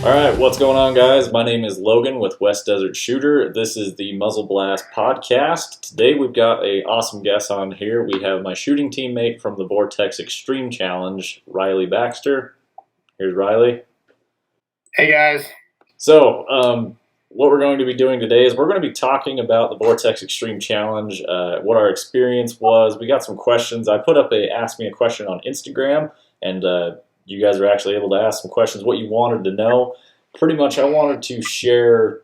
All right, what's going on, guys? My name is Logan with West Desert Shooter. This is the Muzzle Blast podcast. Today we've got an awesome guest on here. We have my shooting teammate from the Vortex Extreme Challenge, Riley Baxter. Here's Riley. Hey guys. So, what we're going to be doing today is we're going to be talking about the Vortex Extreme Challenge, what our experience was. We got some questions. I put up a Ask Me a Question on Instagram, and you guys were actually able to ask some questions, what you wanted to know. Pretty much I wanted to share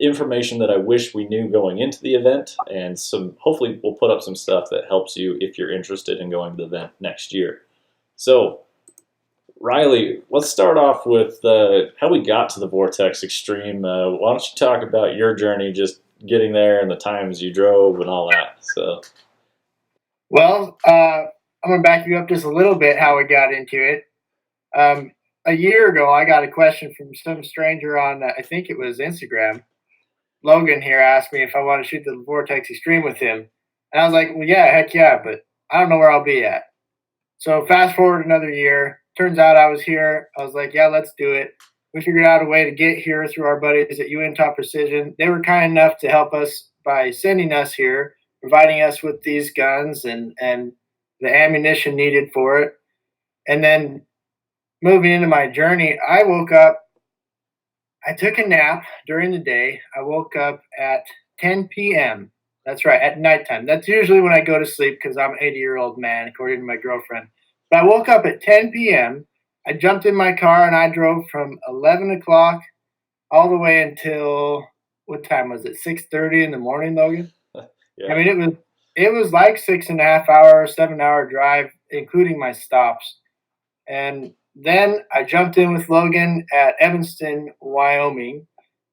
information that I wish we knew going into the event, and hopefully we'll put up some stuff that helps you if you're interested in going to the event next year. So, Riley, let's start off with how we got to the Vortex Extreme. Why don't you talk about your journey, just getting there and the times you drove and all that? Well, I'm going to back you up just a little bit how we got into it. A year ago, I got a question from some stranger on, I think it was Instagram. Logan here asked me if I want to shoot the Vortex Extreme with him. And I was like, well, yeah, heck yeah, but I don't know where I'll be at. So fast forward another year. Turns out I was here. I was like, yeah, let's do it. We figured out a way to get here through our buddies at UN Top Precision. They were kind enough to help us by sending us here, providing us with these guns and the ammunition needed for it. And then moving into my journey, I woke up. I took a nap during the day. I woke up at 10 p.m. That's right, at nighttime. That's usually when I go to sleep because I'm an 80-year-old man, according to my girlfriend. But I woke up at 10 p.m. I jumped in my car and I drove from 11 o'clock all the way until, what time was it, 6:30 in the morning, Logan? Yeah. I mean, it was like 6.5 hour, 7 hour drive, including my stops. And then I jumped in with Logan at Evanston, Wyoming.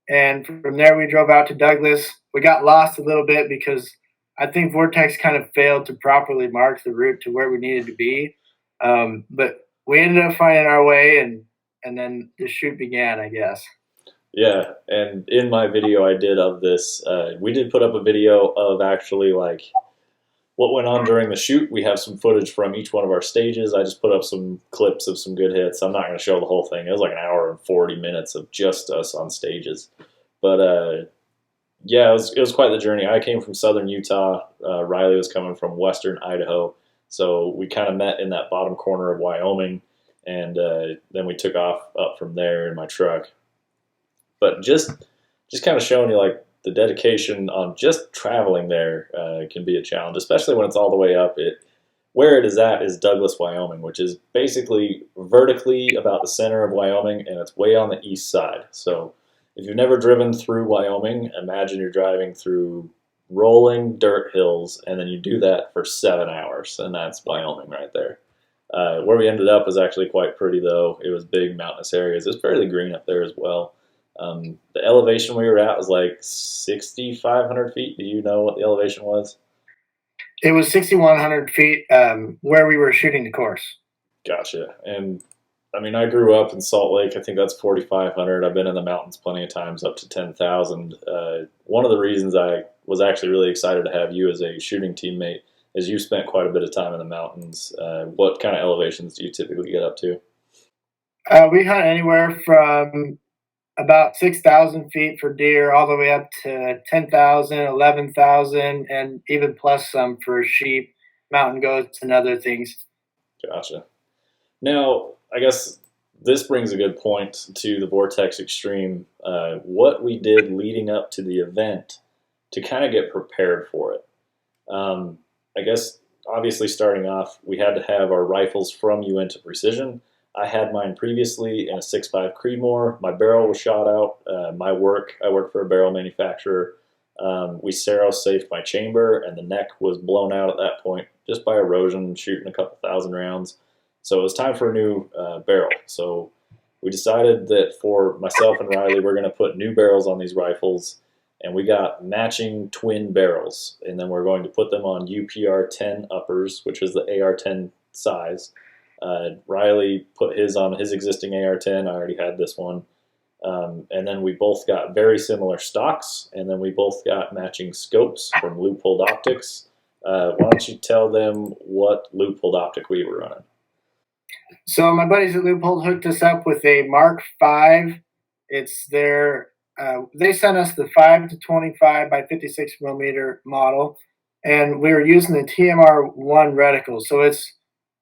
And from there, we drove out to Douglas. We got lost a little bit because I think Vortex kind of failed to properly mark the route to where we needed to be. But we ended up finding our way, and then the shoot began, I guess. Yeah, and in my video I did of this, we did put up a video of actually like what went on during the shoot. We have some footage from each one of our stages. I just put up some clips of some good hits. I'm not going to show the whole thing. It was like an hour and 40 minutes of just us on stages. But yeah, it was quite the journey. I came from southern Utah. Riley was coming from western Idaho. So we kind of met in that bottom corner of Wyoming, and then we took off up from there in my truck. But just kind of showing you like the dedication on just traveling there can be a challenge, especially when it's all the way up. Where it is at is Douglas, Wyoming, which is basically vertically about the center of Wyoming, and it's way on the east side. So if you've never driven through Wyoming, imagine you're driving through rolling dirt hills, and then you do that for 7 hours, and that's Wyoming right there. Where we ended up was actually quite pretty, though. It was big mountainous areas. It's fairly green up there as well. The elevation we were at was like 6,500 feet. Do you know what the elevation was? It was 6,100 feet where we were shooting the course. Gotcha. And I mean, I grew up in Salt Lake. I think that's 4,500. I've been in the mountains plenty of times, up to 10,000. One of the reasons I was actually really excited to have you as a shooting teammate is you spent quite a bit of time in the mountains. What kind of elevations do you typically get up to? We hunt anywhere from about 6,000 feet for deer all the way up to 10,000, 11,000, and even plus some for sheep, mountain goats, and other things. Gotcha. Now, I guess this brings a good point to the Vortex Extreme. What we did leading up to the event to kind of get prepared for it. I guess, obviously, starting off, we had to have our rifles from UN to Precision. I had mine previously in a 6.5 Creedmoor. My barrel was shot out. I work for a barrel manufacturer. We Sero-safed my chamber, and the neck was blown out at that point just by erosion, shooting a couple thousand rounds. So it was time for a new barrel. So we decided that for myself and Riley, we're going to put new barrels on these rifles, and we got matching twin barrels. And then we're going to put them on UPR-10 uppers, which is the AR-10 size. Riley put his on his existing AR-10. I already had this one. And then we both got very similar stocks, and then we both got matching scopes from Loophole Optics. Why don't you tell them what Loophole Optic we were running? So my buddies at Loophole hooked us up with a Mark V It's their they sent us the 5 to 25 by 56 millimeter model, and we were using the TMR1 reticle. So it's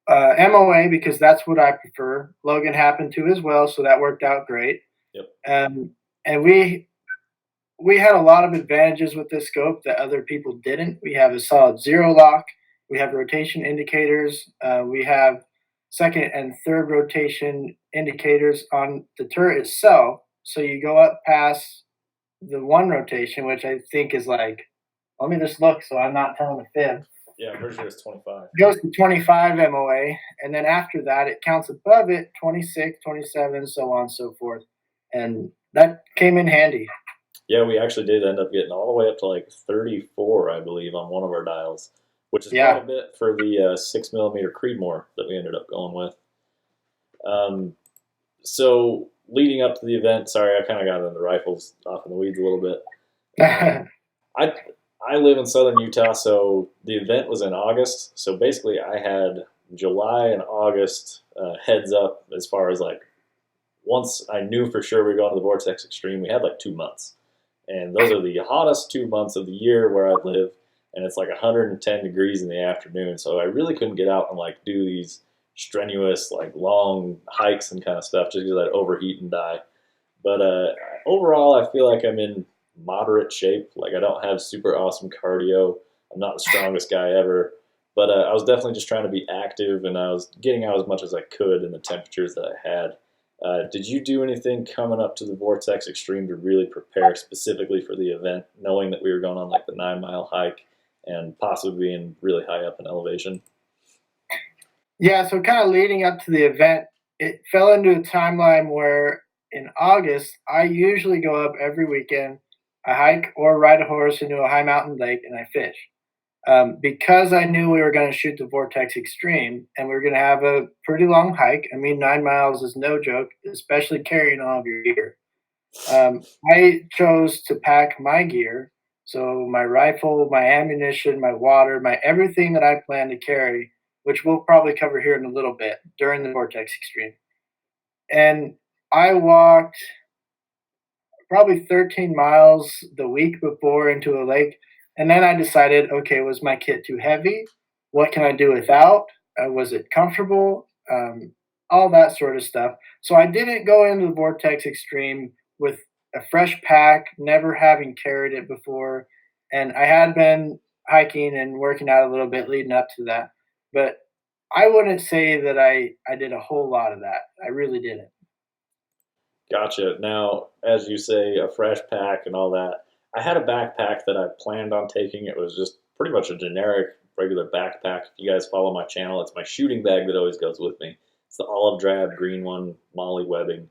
MOA because that's what I prefer. Logan happened to as well, so that worked out great. Yep. And we had a lot of advantages with this scope that other people didn't. We have a solid zero lock. We have rotation indicators. We have second and third rotation indicators on the turret itself. So you go up past the one rotation, which I think is like, let me just look so I'm not telling a fib. Yeah, I'm pretty sure it's 25. It goes to 25 MOA, and then after that, it counts above it 26, 27, so on and so forth. And that came in handy. Yeah, we actually did end up getting all the way up to like 34, I believe, on one of our dials, which is quite a bit for the 6 millimeter Creedmoor that we ended up going with. So leading up to the event, sorry, I kind of got into the rifles off in the weeds a little bit. I live in southern Utah, so the event was in August. So basically, I had July and August heads up as far as like once I knew for sure we were going to the Vortex Extreme, we had like 2 months. And those are the hottest 2 months of the year where I live, and it's like 110 degrees in the afternoon. So I really couldn't get out and like do these strenuous, like long hikes and kind of stuff just because I'd overheat and die. But overall, I feel like I'm in moderate shape. Like I don't have super awesome cardio. I'm not the strongest guy ever, but I was definitely just trying to be active, and I was getting out as much as I could in the temperatures that I had. Did you do anything coming up to the Vortex Extreme to really prepare specifically for the event, knowing that we were going on like the 9 mile hike and possibly being really high up in elevation? Yeah, so kind of leading up to the event, it fell into a timeline where in August, I usually go up every weekend. I hike or ride a horse into a high mountain lake and I fish. Because I knew we were going to shoot the Vortex Extreme and we were going to have a pretty long hike. I mean, 9 miles is no joke, especially carrying all of your gear. I chose to pack my gear. So my rifle, my ammunition, my water, my everything that I plan to carry, which we'll probably cover here in a little bit during the Vortex Extreme. And I walked probably 13 miles the week before into a lake. And then I decided, okay, was my kit too heavy? What can I do without? Was it comfortable? All that sort of stuff. So I didn't go into the Vortex Extreme with a fresh pack, never having carried it before. And I had been hiking and working out a little bit leading up to that. But I wouldn't say that I did a whole lot of that. I really didn't. Gotcha. Now, as you say, a fresh pack and all that. I had a backpack that I planned on taking. It was just pretty much a generic, regular backpack. If you guys follow my channel, it's my shooting bag that always goes with me. It's the olive drab green one, Molly webbing.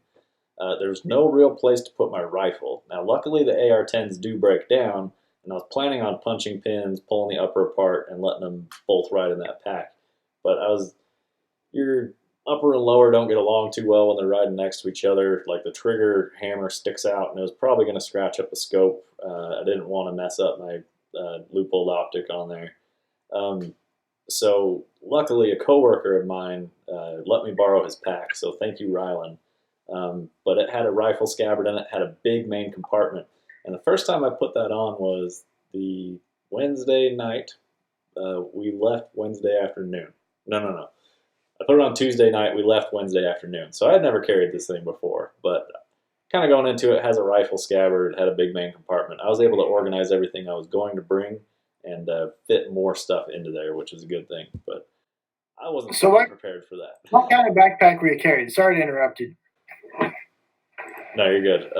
There's no real place to put my rifle. Now, luckily, the AR-10s do break down, and I was planning on punching pins, pulling the upper apart, and letting them both ride in that pack. But your upper and lower don't get along too well when they're riding next to each other. Like the trigger hammer sticks out, and it was probably going to scratch up the scope. I didn't want to mess up my loopholed optic on there. So luckily, a coworker of mine let me borrow his pack. So thank you, Rylan. But it had a rifle scabbard in it, had a big main compartment. And the first time I put that on was the Wednesday night. We left Wednesday afternoon. No. I put it on Tuesday night. We left Wednesday afternoon. So I had never carried this thing before. But kind of going into it, has a rifle scabbard, had a big main compartment. I was able to organize everything I was going to bring and fit more stuff into there, which is a good thing. But I wasn't prepared for that. What kind of backpack were you carrying? Sorry to interrupt you. No, you're good.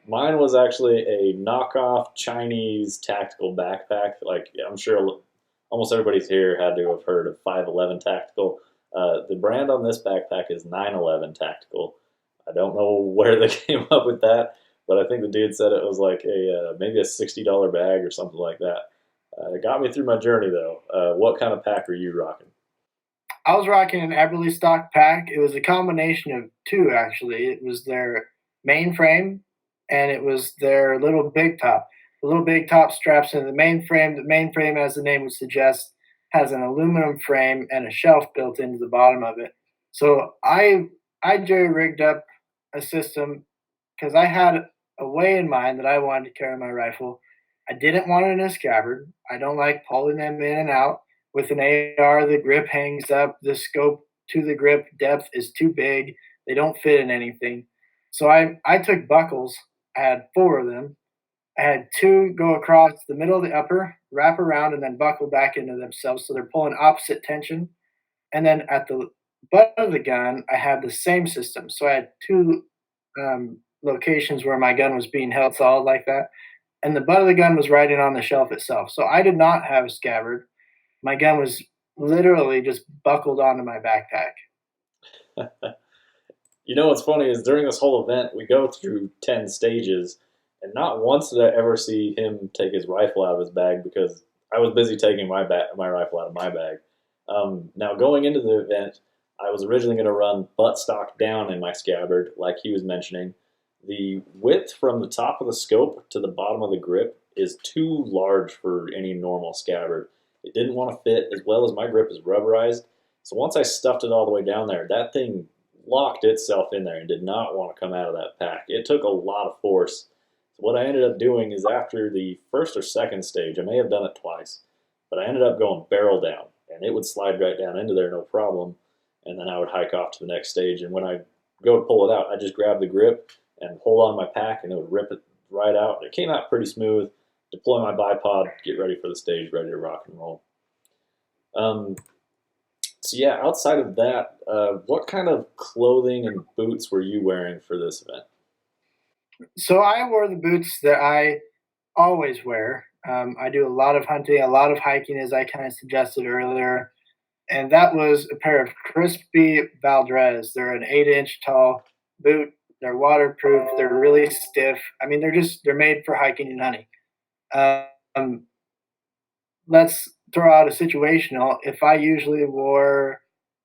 Mine was actually a knockoff Chinese tactical backpack. Like I'm sure almost everybody's here had to have heard of 511 Tactical. The brand on this backpack is 911 Tactical. I don't know where they came up with that, but I think the dude said it was like maybe a $60 bag or something like that. It got me through my journey though. What kind of pack are you rocking? I was rocking an Eberly stock pack. It was a combination of two, actually. It was their mainframe and it was their little big top. The little big top straps into the mainframe. The mainframe, as the name would suggest, has an aluminum frame and a shelf built into the bottom of it. So I jerry rigged up a system because I had a way in mind that I wanted to carry my rifle. I didn't want it in a scabbard. I don't like pulling them in and out. With an AR, the grip hangs up, the scope to the grip depth is too big. They don't fit in anything. So I took buckles. I had four of them. I had two go across the middle of the upper, wrap around, and then buckle back into themselves. So they're pulling opposite tension. And then at the butt of the gun, I had the same system. So I had two locations where my gun was being held solid like that. And the butt of the gun was right in on the shelf itself. So I did not have a scabbard. My gun was literally just buckled onto my backpack. You know what's funny is during this whole event, we go through 10 stages, and not once did I ever see him take his rifle out of his bag because I was busy taking my rifle out of my bag. Now, going into the event, I was originally going to run buttstock down in my scabbard, like he was mentioning. The width from the top of the scope to the bottom of the grip is too large for any normal scabbard. It didn't want to fit as well as my grip is rubberized. So once I stuffed it all the way down there, that thing locked itself in there and did not want to come out of that pack. It took a lot of force. So what I ended up doing is after the first or second stage, I may have done it twice, but I ended up going barrel down, and it would slide right down into there no problem. And then I would hike off to the next stage. And when I go to pull it out, I just grab the grip and hold on my pack, and it would rip it right out. It came out pretty smooth. Deploy my bipod, get ready for the stage, ready to rock and roll. So yeah, outside of that, what kind of clothing and boots were you wearing for this event? So I wore the boots that I always wear. I do a lot of hunting, a lot of hiking, as I kind of suggested earlier. And that was a pair of crispy Valdres. They're an 8-inch tall boot. They're waterproof. They're really stiff. I mean, they're made for hiking and hunting. Um, let's throw out a situational. If I usually wore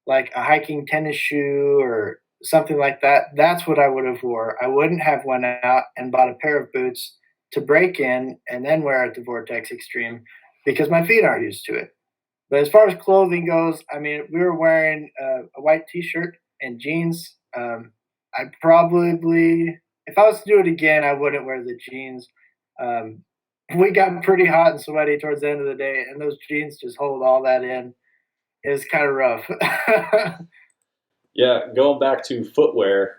like a hiking tennis shoe or something like that, that's what I would have wore. I wouldn't have went out and bought a pair of boots to break in and then wear at the Vortex Extreme because my feet aren't used to it. But as far as clothing goes, I mean, we were wearing a white T-shirt and jeans. I probably, if I was to do it again, I wouldn't wear the jeans. Um, we got pretty hot and sweaty towards the end of the day, and those jeans just hold all that in. It was kind of rough. Yeah, going back to footwear,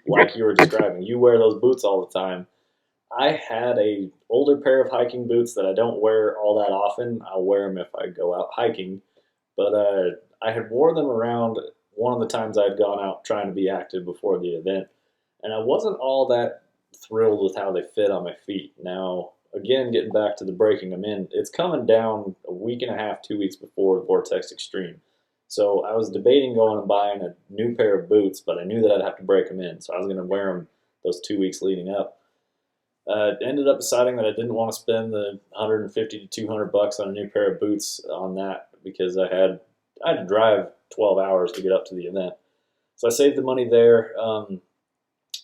like you were describing, you wear those boots all the time. I had a older pair of hiking boots that I don't wear all that often. I'll wear them if I go out hiking, but I had wore them around one of the times I had gone out trying to be active before the event, and I wasn't all that thrilled with how they fit on my feet. Now, again, getting back to the breaking them in, it's coming down a week and a half, 2 weeks before Vortex Extreme. So I was debating going and buying a new pair of boots, but I knew that I'd have to break them in, so I was going to wear them those 2 weeks leading up. Ended up deciding that I didn't want to spend the 150 to 200 bucks on a new pair of boots on that because I had to drive 12 hours to get up to the event. So I saved the money there,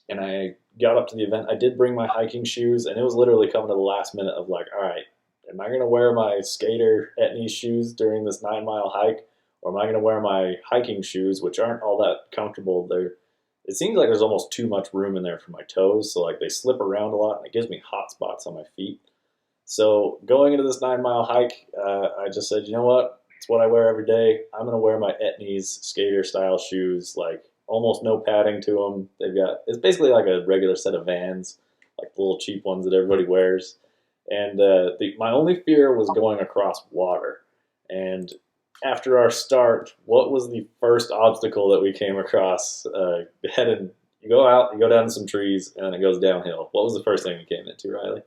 and I got up to the event. I did bring my hiking shoes, and it was literally coming to the last minute of like, all right, am I going to wear my skater Etnies shoes during this 9 mile hike, or am I going to wear my hiking shoes, which aren't all that comfortable? It seems like there's almost too much room in there for my toes, so like they slip around a lot, and it gives me hot spots on my feet. So going into this 9 mile hike, I just said, you know what? It's what I wear every day. I'm gonna wear my Etnies skater style shoes, like almost no padding to them. It's basically like a regular set of Vans, like the little cheap ones that everybody wears. And my only fear was going across water. And after our start, what was the first obstacle that we came across? You go out, you go down some trees, and then it goes downhill. What was the first thing you came into, Riley?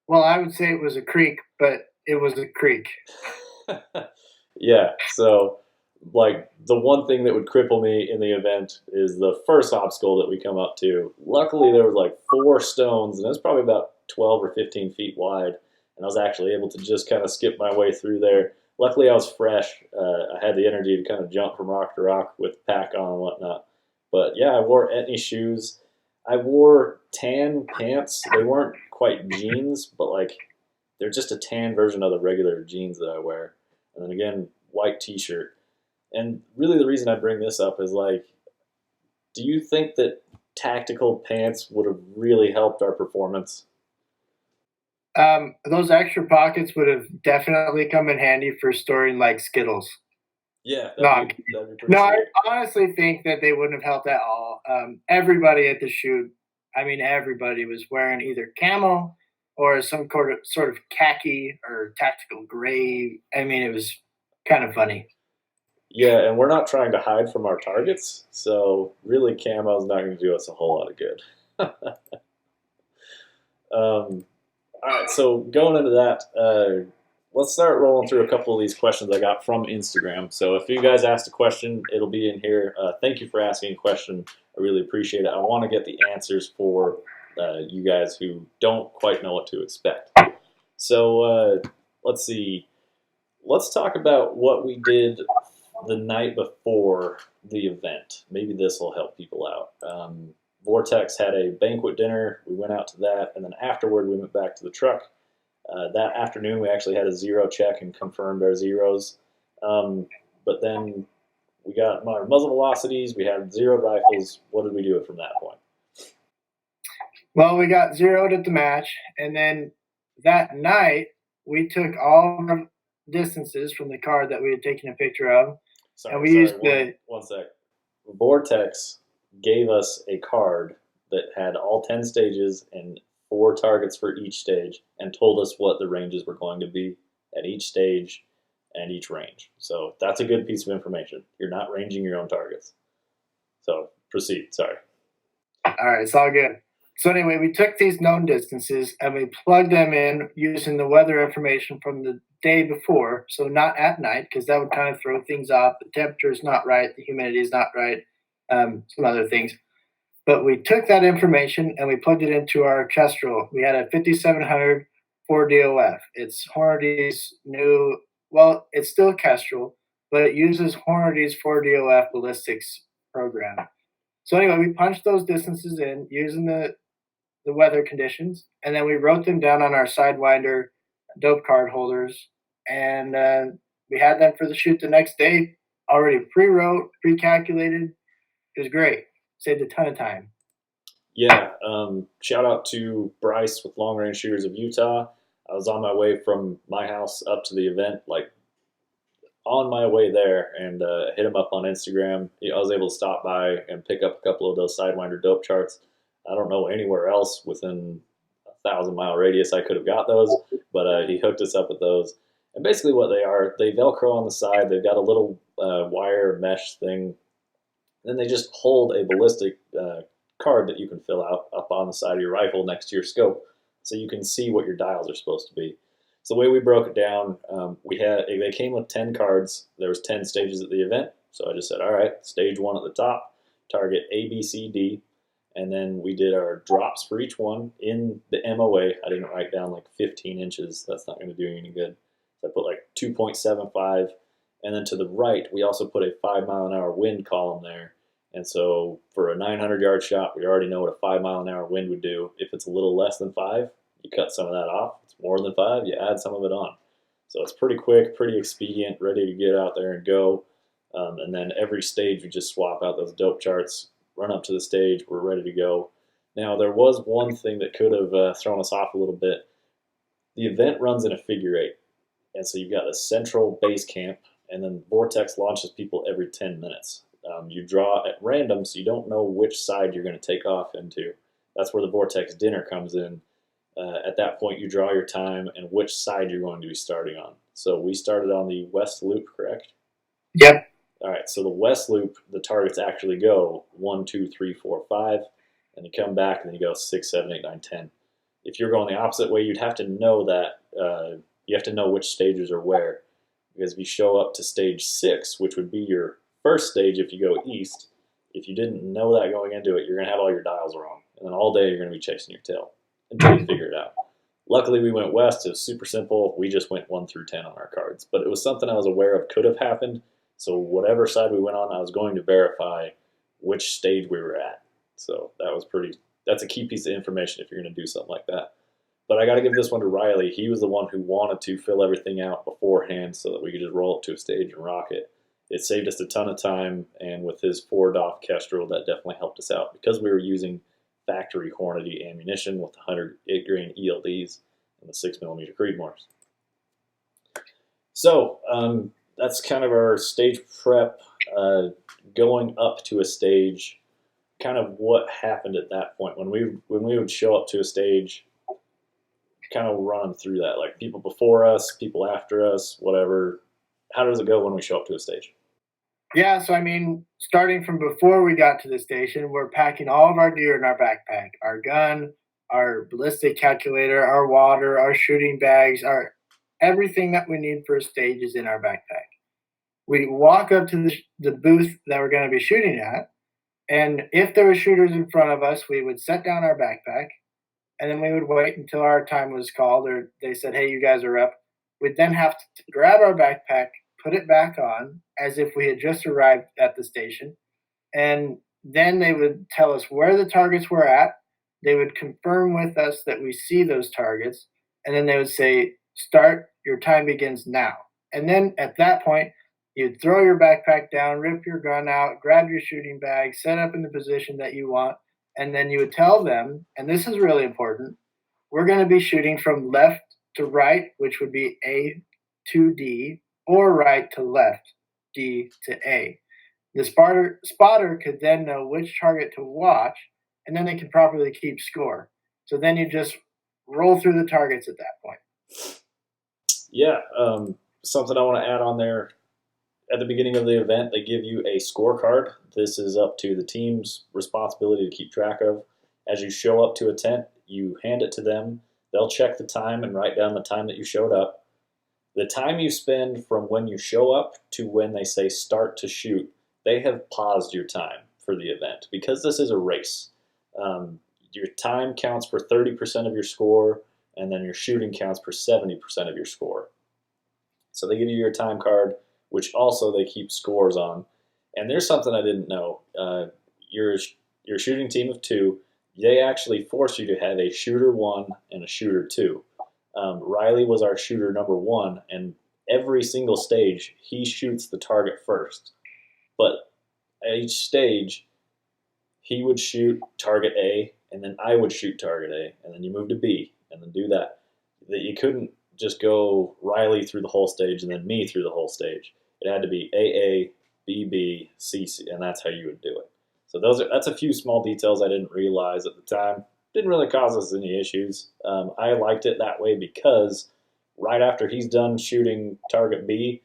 Well, I would say it was a creek, but it was a creek. Yeah, so like the one thing that would cripple me in the event is the first obstacle that we come up to. Luckily, there was like four stones, and it was probably about 12 or 15 feet wide, and I was actually able to just kind of skip my way through there. Luckily, I was fresh. I had the energy to kind of jump from rock to rock with pack on and whatnot. But yeah, I wore Etnies shoes. I wore tan pants. They weren't quite jeans, but like they're just a tan version of the regular jeans that I wear. And then again, white t-shirt. And really the reason I bring this up is like, do you think that tactical pants would have really helped our performance. Those extra pockets would have definitely come in handy for storing like Skittles. Yeah, No, I'm kidding. that'd be pretty No, I sweet. honestly think that they wouldn't have helped at all. Everybody at the shoot, I mean, everybody was wearing either camo or some sort of khaki or tactical gray. I mean, it was kind of funny. Yeah, and we're not trying to hide from our targets, so really camo's not going to do us a whole lot of good. All right, so going into that, let's start rolling through a couple of these questions I got from Instagram. So if you guys asked a question, it'll be in here. Thank you for asking a question. I really appreciate it. I want to get the answers for you guys who don't quite know what to expect. So let's see. Let's talk about what we did the night before the event. Maybe this will help people out. Vortex had a banquet dinner. We went out to that, and then afterward, we went back to the truck. That afternoon, we actually had a zero check and confirmed our zeros. But then we got our muzzle velocities. We had zeroed rifles. What did we do from that point? Well, we got zeroed at the match, and then that night we took all the distances from the card that we had taken a picture of, and we used one sec. Vortex gave us a card that had all 10 stages and 4 targets for each stage and told us what the ranges were going to be at each stage and each range. So that's a good piece of information. You're not ranging your own targets. So proceed. Sorry. All right, it's all good. So anyway, we took these known distances and we plugged them in using the weather information from the day before. So not at night, because that would kind of throw things off. The temperature is not right. The humidity is not right. Some other things. But we took that information and we plugged it into our Kestrel. We had a 5700 4DOF. It's Hornady's new, well, it's still Kestrel, but it uses Hornady's 4DOF ballistics program. So anyway, we punched those distances in using the weather conditions, and then we wrote them down on our Sidewinder dope card holders, and we had them for the shoot the next day, already pre-wrote, pre-calculated. It was great. Saved a ton of time. Yeah, shout out to Bryce with Long Range Shooters of Utah. I was on my way from my house up to the event, like on my way there, and hit him up on Instagram. I was able to stop by and pick up a couple of those Sidewinder dope charts. I don't know anywhere else within a 1,000-mile radius I could have got those, but he hooked us up with those. And basically what they are, they Velcro on the side. They've got a little wire mesh thing. Then they just hold a ballistic card that you can fill out up on the side of your rifle next to your scope, so you can see what your dials are supposed to be. So the way we broke it down, they came with 10 cards. There was 10 stages at the event. So I just said, all right, stage 1 at the top, target A, B, C, D. And then we did our drops for each one in the MOA. I didn't write down like 15 inches. That's not going to do you any good. So I put like 2.75. And then to the right, we also put a 5-mile-an-hour wind column there. And so for a 900-yard shot, we already know what a 5-mile-an-hour wind would do. If it's a little less than 5, you cut some of that off. If it's more than 5, you add some of it on. So it's pretty quick, pretty expedient, ready to get out there and go. And then every stage, we just swap out those dope charts, run up to the stage, we're ready to go. Now, there was one thing that could have thrown us off a little bit. The event runs in a figure 8. And so you've got a central base camp, and then Vortex launches people every 10 minutes. You draw at random, so you don't know which side you're going to take off into. That's where the Vortex dinner comes in. At that point, you draw your time and which side you're going to be starting on. So we started on the west loop, correct? Yep. All right, so the west loop, the targets actually go 1, 2, 3, 4, 5, and you come back and then you go 6, 7, 8, 9, 10. If you're going the opposite way, you'd have to know that. You have to know which stages are where. Because if you show up to stage 6, which would be your first stage if you go east, if you didn't know that going into it, you're going to have all your dials wrong. And then all day you're going to be chasing your tail until you figure it out. Luckily, we went west. It was super simple. We just went 1 through 10 on our cards. But it was something I was aware of could have happened. So whatever side we went on, I was going to verify which stage we were at. So that's a key piece of information if you're going to do something like that. But I got to give this one to Riley. He was the one who wanted to fill everything out beforehand so that we could just roll up to a stage and rock it. It saved us a ton of time, and with his 4 DOF Kestrel, that definitely helped us out because we were using factory Hornady ammunition with 108 grain ELDs and the 6mm Creedmoors. So that's kind of our stage prep. Going up to a stage, kind of what happened at that point when we would show up to a stage, kind of run through that, like people before us, people after us, whatever. How does it go when we show up to a stage? Yeah, so I mean, starting from before we got to the station, we're packing all of our gear in our backpack, our gun, our ballistic calculator, our water, our shooting bags, our everything that we need for a stage is in our backpack. We walk up to the booth that we're going to be shooting at, and if there were shooters in front of us, we would set down our backpack, and then we would wait until our time was called or they said, hey, you guys are up. We'd then have to grab our backpack, put it back on as if we had just arrived at the station, and then they would tell us where the targets were at. They would confirm with us that we see those targets, and then they would say, start, your time begins now. And then at that point, you'd throw your backpack down, rip your gun out, grab your shooting bag, set up in the position that you want, and then you would tell them, and this is really important, we're going to be shooting from left to right, which would be A to D, or right to left, D to A. The spotter could then know which target to watch, and then they can properly keep score. So then you just roll through the targets at that point. Yeah, something I want to add on there. At the beginning of the event, they give you a scorecard. This is up to the team's responsibility to keep track of. As you show up to a tent, you hand it to them. They'll check the time and write down the time that you showed up. The time you spend from when you show up to when they say start to shoot, they have paused your time for the event because this is a race. Your time counts for 30% of your score, and then your shooting counts for 70% of your score. So they give you your time card, which also they keep scores on. And there's something I didn't know. Your shooting team of 2, they actually force you to have a shooter 1 and a shooter 2. Riley was our shooter number 1, and every single stage he shoots the target first. But at each stage, he would shoot target A, and then I would shoot target A, and then you move to B, and then do that. That you couldn't just go Riley through the whole stage and then me through the whole stage. It had to be AA, BB, CC, and that's how you would do it. So that's a few small details I didn't realize at the time. Didn't really cause us any issues. I liked it that way because right after he's done shooting target B,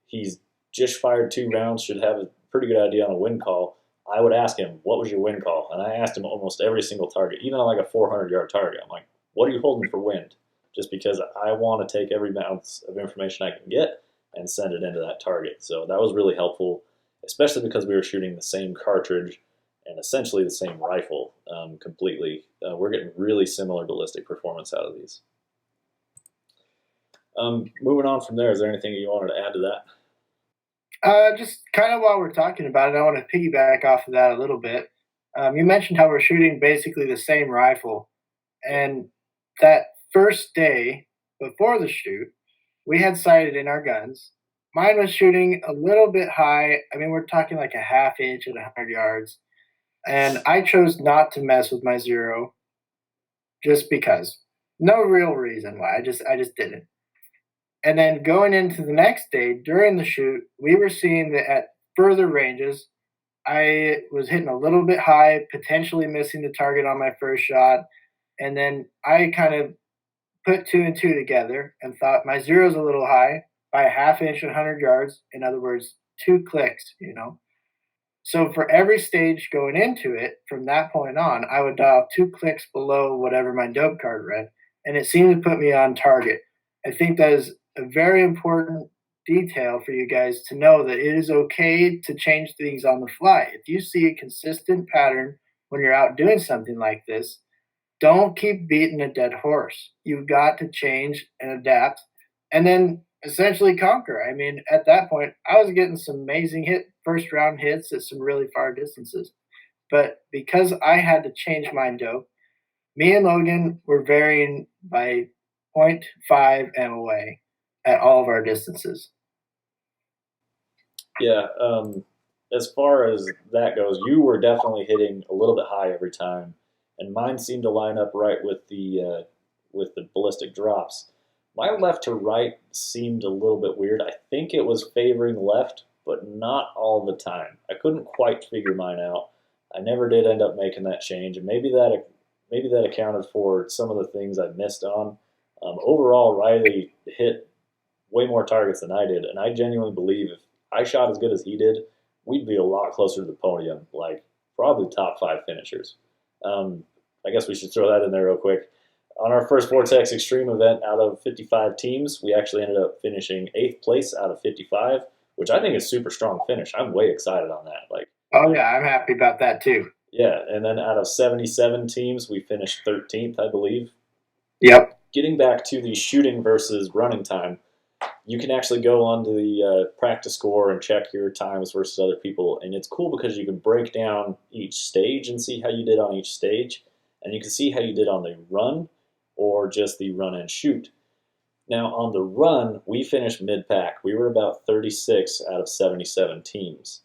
he's just fired 2 rounds, should have a pretty good idea on a wind call. I would ask him, what was your wind call? And I asked him almost every single target, even on like a 400-yard target. I'm like, what are you holding for wind? Just because I want to take every ounce of information I can get and send it into that target. So that was really helpful, especially because we were shooting the same cartridge and essentially the same rifle completely. We're getting really similar ballistic performance out of these. Moving on from there, is there anything you wanted to add to that? Just kind of while we're talking about it, I want to piggyback off of that a little bit. You mentioned how we're shooting basically the same rifle, and that first day before the shoot, we had sighted in our guns. Mine was shooting a little bit high. I mean, we're talking like a half inch at 100 yards. And I chose not to mess with my zero just because. No real reason why. I just didn't. And then going into the next day during the shoot, we were seeing that at further ranges, I was hitting a little bit high, potentially missing the target on my first shot. And then I kind of put 2 and 2 together and thought my zero's a little high by a half inch at 100 yards. In other words, 2 clicks, So for every stage going into it, from that point on, I would dial 2 clicks below whatever my dope card read, and it seemed to put me on target. I think that is a very important detail for you guys to know, that it is okay to change things on the fly. If you see a consistent pattern when you're out doing something like this, don't keep beating a dead horse. You've got to change and adapt and then essentially conquer. I mean, at that point, I was getting some amazing first round hits at some really far distances. But because I had to change my dope, me and Logan were varying by 0.5 MOA at all of our distances. Yeah. As far as that goes, you were definitely hitting a little bit high every time, and mine seemed to line up right with the ballistic drops. My left to right seemed a little bit weird. I think it was favoring left, but not all the time. I couldn't quite figure mine out. I never did end up making that change, and maybe that accounted for some of the things I missed on. Overall, Riley hit way more targets than I did, and I genuinely believe if I shot as good as he did, we'd be a lot closer to the podium, like probably top five finishers. Um, I guess we should throw that in there real quick. On our first Vortex Extreme event out of 55 teams, we actually ended up finishing eighth place out of 55, which I think is super strong finish. I'm way excited on that. Like, Oh yeah, I'm happy about that too. yeah, and then out of 77 teams, we finished 13th, I believe. Yep. Getting back to the shooting versus running time, you can actually go onto the practice score and check your times versus other people. And it's cool because you can break down each stage and see how you did on each stage. And you can see how you did on the run or just the run and shoot. Now, on the run, we finished mid pack. We were about 36 out of 77 teams.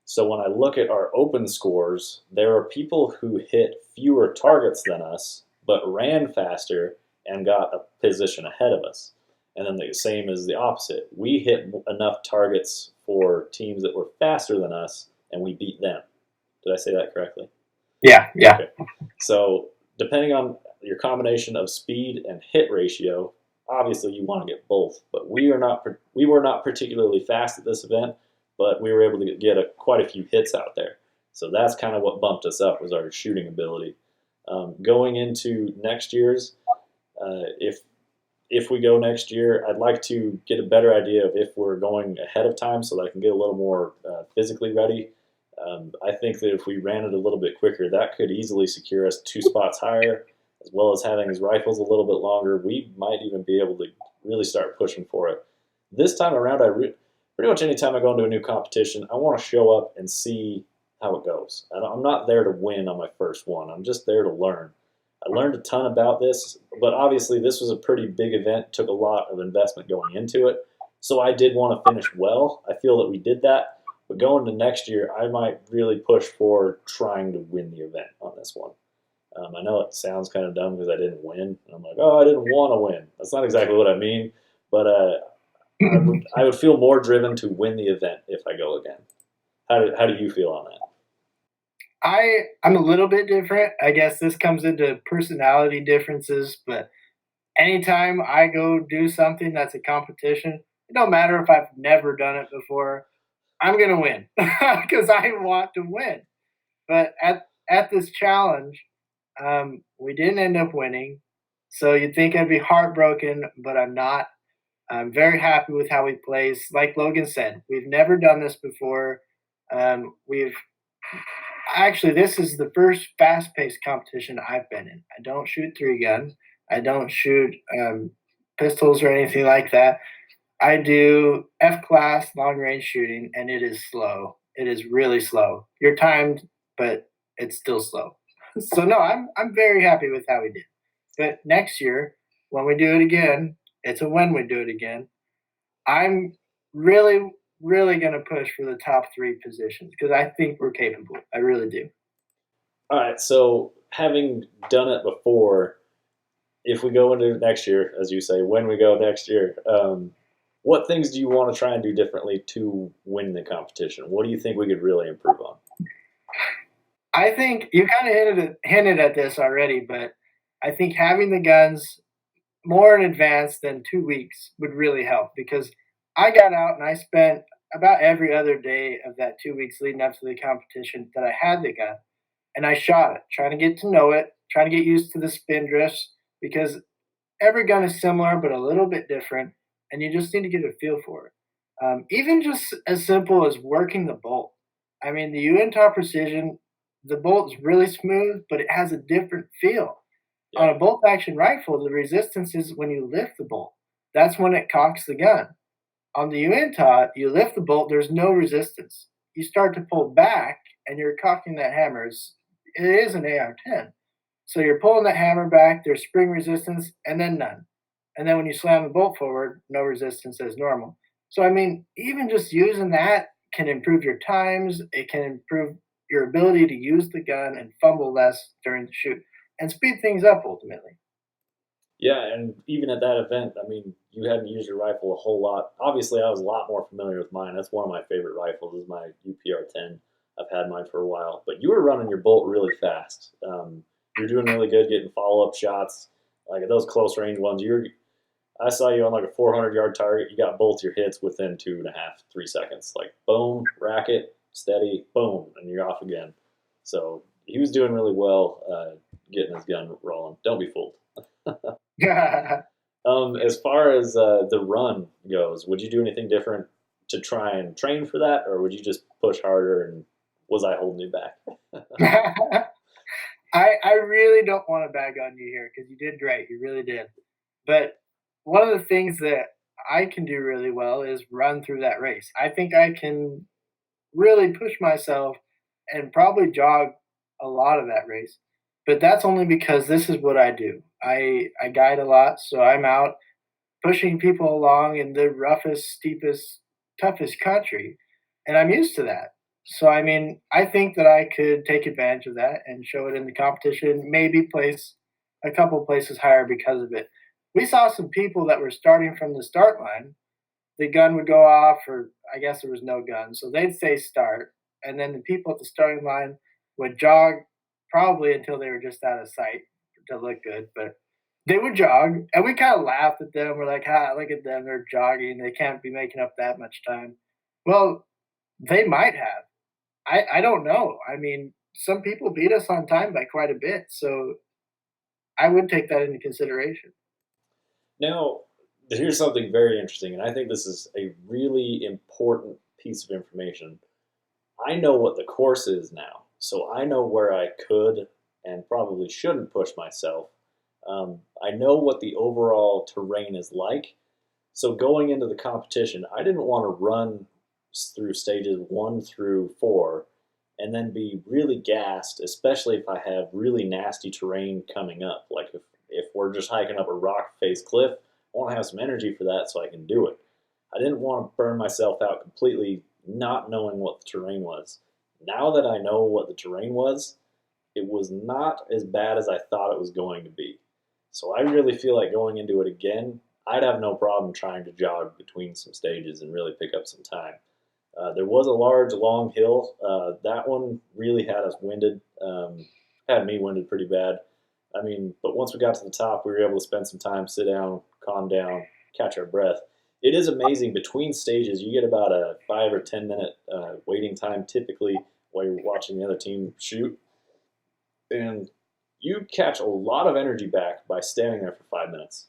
So when I look at our open scores, there are people who hit fewer targets than us, but ran faster and got a position ahead of us. And then the same is the opposite. We hit enough targets for teams that were faster than us, and we beat them. Did I say that correctly? Yeah, yeah. Okay. So depending on your combination of speed and hit ratio, obviously you want to get both. But we were not particularly fast at this event, but we were able to get quite a few hits out there. So that's kind of what bumped us up was our shooting ability. Going into next year's, if we go next year, I'd like to get a better idea of if we're going ahead of time so that I can get a little more physically ready. I think that if we ran it a little bit quicker, that could easily secure us 2 spots higher, as well as having his rifles a little bit longer. We might even be able to really start pushing for it. This time around, pretty much anytime I go into a new competition, I want to show up and see how it goes. I'm not there to win on my first one. I'm just there to learn. I learned a ton about this, but obviously this was a pretty big event, took a lot of investment going into it. So I did want to finish well. I feel that we did that. But going to next year, I might really push for trying to win the event on this one. I know it sounds kind of dumb because I didn't win. And I'm like, oh, I didn't want to win. That's not exactly what I mean. But I would feel more driven to win the event if I go again. How do you feel on that? I'm a little bit different. I guess this comes into personality differences, but anytime I go do something that's a competition, it don't matter if I've never done it before, I'm gonna win because I want to win. But at this challenge, we didn't end up winning, so you'd think I'd be heartbroken, but I'm not. I'm very happy with how we placed. Like Logan said, we've never done this before. We've actually this is the first fast-paced competition I've been in. I don't shoot three guns. I don't shoot pistols or anything like that. I do F class long range shooting, and it is slow. It is really slow. You're timed, but it's still slow. So no, I'm very happy with how we did. But next year, when we do it again, it's a when we do it again. I'm really, really going to push for the top three positions because I think we're capable. I really do. All right, so having done it before, if we go into next year, as you say, when we go next year, what things do you want to try and do differently to win the competition? What do you think we could really improve on? I think you kind of hinted at this already, but I think having the guns more in advance than 2 weeks would really help because I got out and I spent about every other day of that 2 weeks leading up to the competition that I had the gun and I shot it, trying to get to know it, trying to get used to the spin drifts because every gun is similar but a little bit different, and you just need to get a feel for it. Even just as simple as working the bolt. I mean, the Utah Precision, the bolt's really smooth, but it has a different feel. On Yeah, a bolt action rifle, the resistance is when you lift the bolt. That's when it cocks the gun. On the Utah, you lift the bolt, there's no resistance. You start to pull back, and you're cocking that hammer. It is an AR-10. So you're pulling that hammer back, there's spring resistance, and then none. And then when you slam the bolt forward, no resistance as normal. So, I mean, even just using that, can improve your times. It can improve your ability to use the gun and fumble less during the shoot and speed things up ultimately. Yeah, and even at that event, I mean, you hadn't used your rifle a whole lot. Obviously, I was a lot more familiar with mine. That's one of my favorite rifles. Is my UPR-10. I've had mine for a while, but you were running your bolt really fast. You're doing really good getting follow-up shots, like those close range ones. I saw you on like a 400-yard target. You got both your hits within 2.5, 3 seconds. Like boom, racket, steady, boom, and you're off again. So he was doing really well getting his gun rolling. Don't be fooled. As far as the run goes, would you do anything different to try and train for that, or would you just push harder? And was I holding you back? I really don't want to bag on you here because you did great. You really did. But one of the things that I can do really well is run through that race. I think I can really push myself and probably jog a lot of that race. But that's only because this is what I do. I guide a lot, so I'm out pushing people along in the roughest, steepest, toughest country, and I'm used to that. So I mean, I think that I could take advantage of that and show it in the competition, maybe place a couple places higher because of it. We saw some people that were starting from the start line. The gun would go off, or I guess there was no gun, so they'd say start, and then the people at the starting line would jog probably until they were just out of sight to look good, but they would jog, and we kind of laughed at them. We're like, "Ha, look at them! They're jogging. They can't be making up that much time." Well, they might have. I don't know. I mean, some people beat us on time by quite a bit, so I would take that into consideration. Now, here's something very interesting, and I think this is a really important piece of information. I know what the course is now, so I know where I could and probably shouldn't push myself. I know what the overall terrain is like. So going into the competition, I didn't want to run through stages 1 through 4 and then be really gassed, especially if I have really nasty terrain coming up. Like if we're just hiking up a rock face cliff, I want to have some energy for that so I can do it. I didn't want to burn myself out completely not knowing what the terrain was. Now that I know what the terrain was, it was not as bad as I thought it was going to be. So I really feel like going into it again, I'd have no problem trying to jog between some stages and really pick up some time. There was a large, long hill. That one really had us winded, had me winded pretty bad. I mean, but once we got to the top, we were able to spend some time, sit down, calm down, catch our breath. It is amazing. Between stages, you get about a 5 or 10 minute waiting time typically while you're watching the other team shoot. And you catch a lot of energy back by standing there for 5 minutes.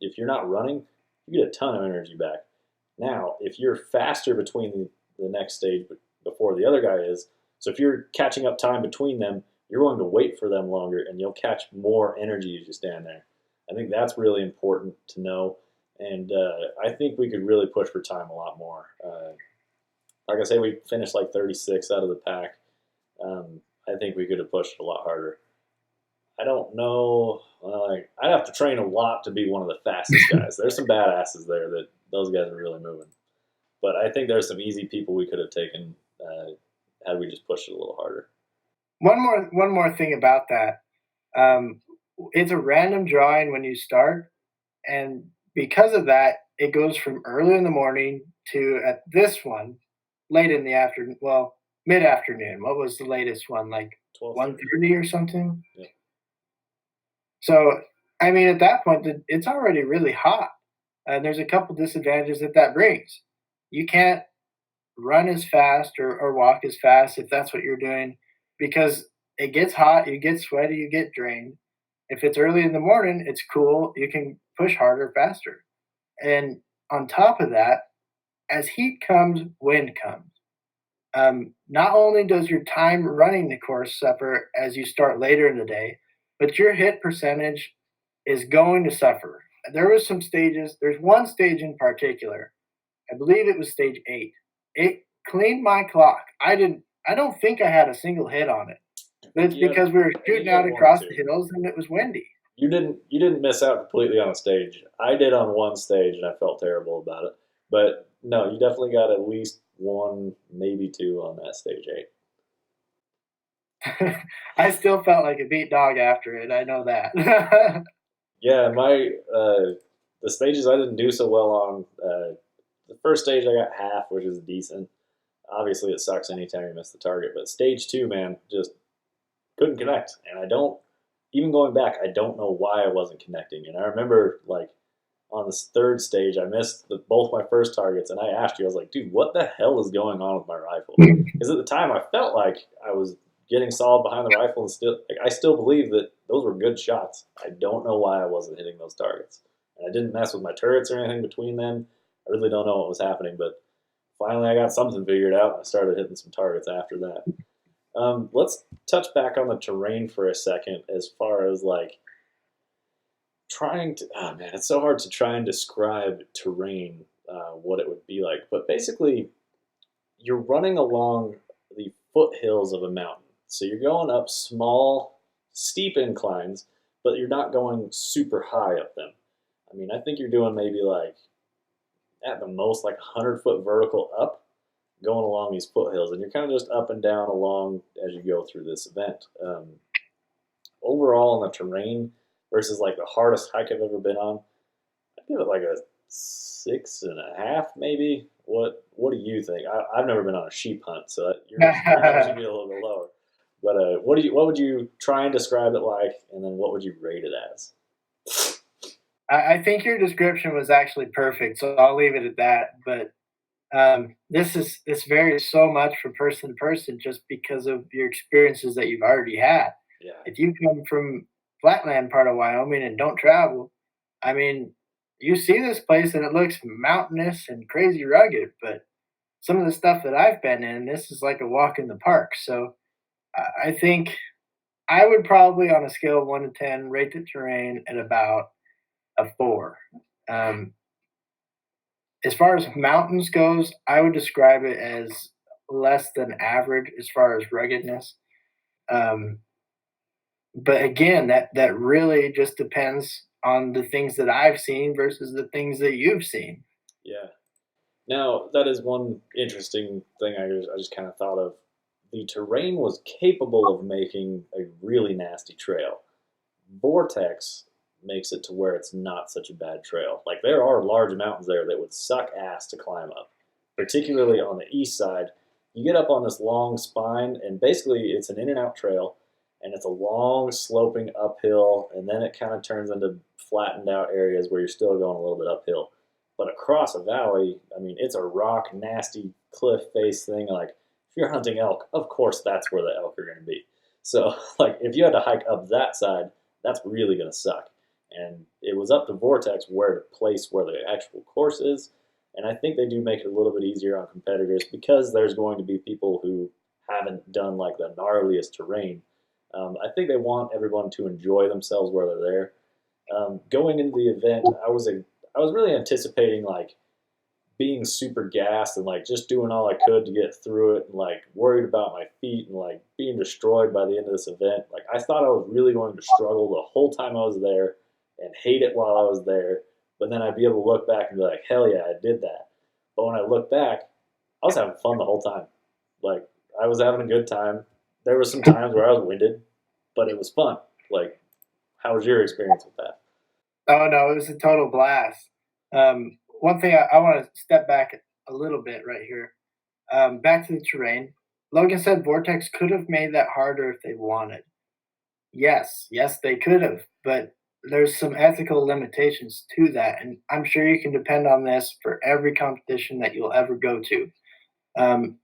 If you're not running, you get a ton of energy back. Now, if you're faster between the next stage before the other guy is, so if you're catching up time between them, you're going to wait for them longer and you'll catch more energy as you stand there. I think that's really important to know. And I think we could really push for time a lot more. Like I say, we finished like 36 out of the pack. I think we could have pushed a lot harder. I don't know. I'd have to train a lot to be one of the fastest guys. There's some badasses there that those guys are really moving. But I think there's some easy people we could have taken had we just pushed it a little harder. One more thing about that. Um, it's a random drawing when you start, and because of that, it goes from early in the morning to at this one late in the afternoon. Well, mid afternoon. What was the latest one? Like 12:30. 1:30 or something. Yeah. So, I mean, at that point, it's already really hot. There's a couple disadvantages that brings. You can't run as fast or walk as fast if that's what you're doing because it gets hot, you get sweaty, you get drained. If it's early in the morning, it's cool, you can push harder, faster. And on top of that, as heat comes, wind comes. Not only does your time running the course suffer as you start later in the day, but your hit percentage is going to suffer. There was some stages. There's one stage in particular. I believe it was stage 8. It cleaned my clock. I don't think I had a single hit on it. But it's Yeah, because we were I think shooting you had out one or across two. the hills and it was windy. You didn't miss out completely on a stage. I did on one stage and I felt terrible about it. But no, you definitely got at least one, maybe two on that stage 8. I still felt like a beat dog after it. I know that. Yeah, my the stages I didn't do so well on. The first stage I got half, which is decent. Obviously, it sucks anytime you miss the target, but stage 2, man, just couldn't connect. And I don't, even going back, I don't know why I wasn't connecting. And I remember, like, on this third stage, I missed both my first targets, and I asked you, I was like, dude, what the hell is going on with my rifle? Because at the time, I felt like I was getting solid behind the rifle, and still, like, I still believe that those were good shots. I don't know why I wasn't hitting those targets, and I didn't mess with my turrets or anything between them. I really don't know what was happening, but finally, I got something figured out, and I started hitting some targets after that. Let's touch back on the terrain for a second, as far as like trying to. Oh man, it's so hard to try and describe terrain, what it would be like. But basically, you're running along the foothills of a mountain. So you're going up small, steep inclines, but you're not going super high up them. I mean, I think you're doing maybe like at the most like 100-foot vertical up, going along these foothills, and you're kind of just up and down along as you go through this event. Overall, on the terrain versus like the hardest hike I've ever been on, I'd give it like a 6.5, maybe. What do you think? I've never been on a sheep hunt, so your number should be a little bit lower. But what would you try and describe it like, and then what would you rate it as? I think your description was actually perfect, so I'll leave it at that. But this varies so much from person to person just because of your experiences that you've already had. Yeah, If you come from flatland part of Wyoming and don't travel, I mean, you see this place and it looks mountainous and crazy rugged, but some of the stuff that I've been in, this is like a walk in the park. So I think I would probably, on a scale of 1 to 10, rate the terrain at about a 4. Um, as far as mountains goes, I would describe it as less than average as far as ruggedness. Um, but again, that really just depends on the things that I've seen versus the things that you've seen. yeah. Now that is one interesting thing I just kind of thought of. The terrain was capable of making a really nasty trail. Vortex makes it to where it's not such a bad trail. Like there are large mountains there that would suck ass to climb up, particularly on the east side. You get up on this long spine, and basically it's an in and out trail, and it's a long sloping uphill, and then it kind of turns into flattened out areas where you're still going a little bit uphill. But across a valley, I mean, it's a rock, nasty cliff face thing. Like if you're hunting elk, of course that's where the elk are going to be. So like if you had to hike up that side, that's really going to suck. And it was up to Vortex where to place where the actual course is. And I think they do make it a little bit easier on competitors because there's going to be people who haven't done like the gnarliest terrain. I think they want everyone to enjoy themselves where they're there. Going into the event, I was really anticipating like being super gassed and like just doing all I could to get through it and like worried about my feet and like being destroyed by the end of this event. Like I thought I was really going to struggle the whole time I was there and hate it while I was there. But then I'd be able to look back and be like, hell yeah, I did that. But when I look back, I was having fun the whole time. Like I was having a good time. There were some times where I was winded, but it was fun. Like, how was your experience with that? Oh no, it was a total blast. One thing I want to step back a little bit right here. Back to the terrain. Logan said Vortex could have made that harder if they wanted. Yes, they could have, but there's some ethical limitations to that, and I'm sure you can depend on this for every competition that you'll ever go to. Um,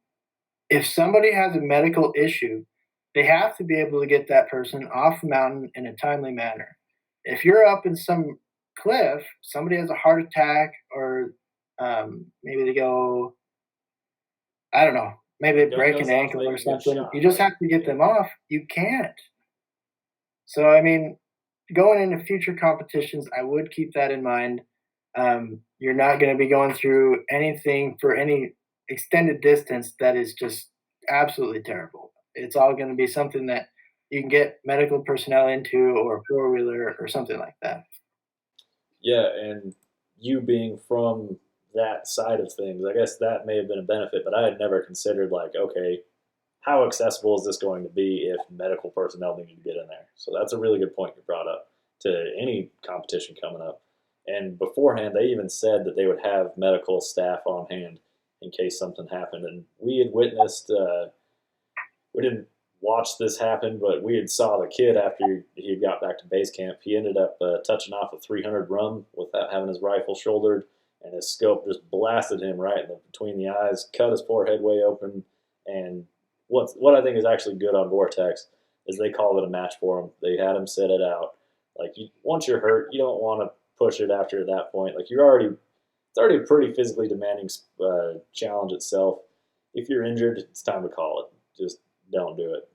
if somebody has a medical issue, they have to be able to get that person off the mountain in a timely manner. If you're up in some cliff, somebody has a heart attack, or maybe they go, I don't know, maybe they Gun break an goes off, ankle they or can get something. shot. You just Like, have to get yeah, them off. You can't. So, I mean, going into future competitions, I would keep that in mind. You're not going to be going through anything for any extended distance that is just absolutely terrible. It's all going to be something that you can get medical personnel into, or a four wheeler or something like that. yeah, and you being from that side of things, I guess that may have been a benefit, but I had never considered like, okay, how accessible is this going to be if medical personnel need to get in there? So that's a really good point you brought up to any competition coming up. And beforehand, they even said that they would have medical staff on hand in case something happened. And we had witnessed, we didn't watch this happen, but we had saw the kid after he got back to base camp. He ended up touching off a 300 rum without having his rifle shouldered, and his scope just blasted him right in between the eyes, cut his forehead way open. And what I think is actually good on Vortex is they called it a match for him. They had him sit it out. Like once you're hurt, you don't want to push it after that point. Like it's already a pretty physically demanding challenge itself. If you're injured, it's time to call it. Just don't do it.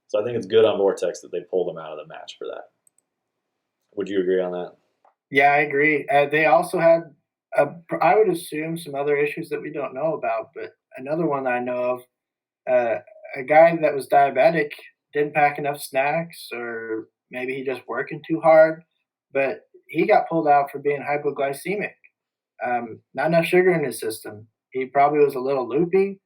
So I think it's good on Vortex that they pulled him out of the match for that. Would you agree on that? Yeah, I agree. They also had, I would assume, some other issues that we don't know about, but another one that I know of, a guy that was diabetic didn't pack enough snacks, or maybe he just working too hard, but he got pulled out for being hypoglycemic. Not enough sugar in his system. He probably was a little loopy.